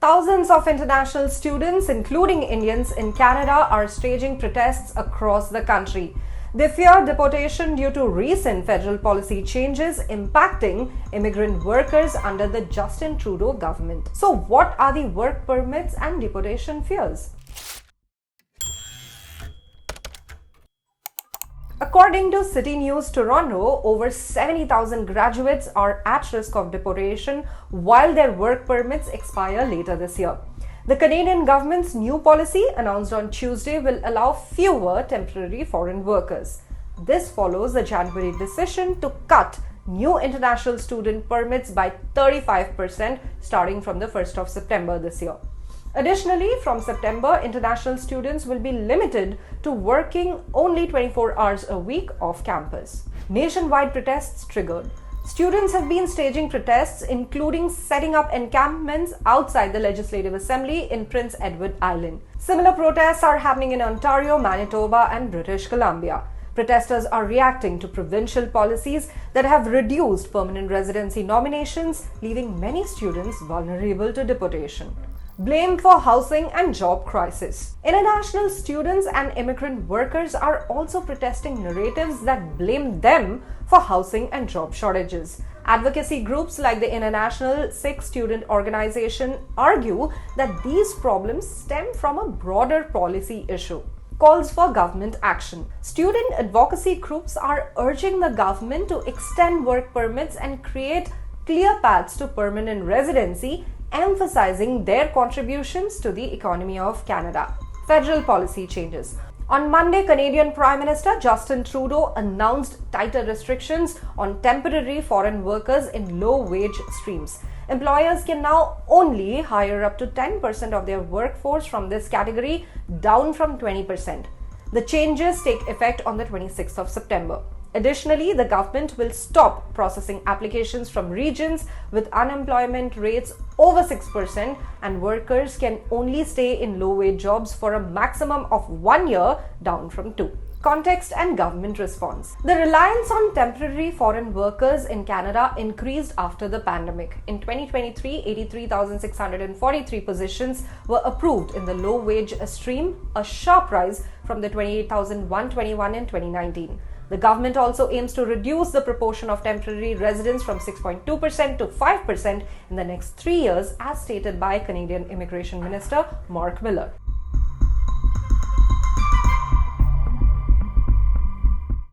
Thousands of international students, including Indians in Canada, are staging protests across the country. They fear deportation due to recent federal policy changes impacting immigrant workers under the Justin Trudeau government. So, what are the work permits and deportation fears? According to City News Toronto, over 70,000 graduates are at risk of deportation while their work permits expire later this year. The Canadian government's new policy, announced on Tuesday, will allow fewer temporary foreign workers. This follows the January decision to cut new international student permits by 35% starting from the 1st of September this year. Additionally, from September, international students will be limited to working only 24 hours a week off campus. Nationwide protests triggered. Students have been staging protests, including setting up encampments outside the Legislative Assembly in Prince Edward Island. Similar protests are happening in Ontario, Manitoba, and British Columbia. Protesters are reacting to provincial policies that have reduced permanent residency nominations, leaving many students vulnerable to deportation. Blame for housing and job crisis. International students and immigrant workers are also protesting narratives that blame them for housing and job shortages. Advocacy groups like the International Sikh Student Organization argue that these problems stem from a broader policy issue. Calls for government action. Student advocacy groups are urging the government to extend work permits and create clear paths to permanent residency, emphasizing their contributions to the economy of Canada. Federal policy changes. On Monday, Canadian Prime Minister Justin Trudeau announced tighter restrictions on temporary foreign workers in low-wage streams. Employers can now only hire up to 10% of their workforce from this category, down from 20%. The changes take effect on the 26th of September. Additionally, the government will stop processing applications from regions with unemployment rates over 6%, and workers can only stay in low-wage jobs for a maximum of 1 year, down from 2. Context and government response. The reliance on temporary foreign workers in Canada increased after the pandemic. In 2023, 83,643 positions were approved in the low-wage stream, a sharp rise from the 28,121 in 2019. The government also aims to reduce the proportion of temporary residents from 6.2% to 5% in the next 3 years, as stated by Canadian Immigration Minister Mark Miller.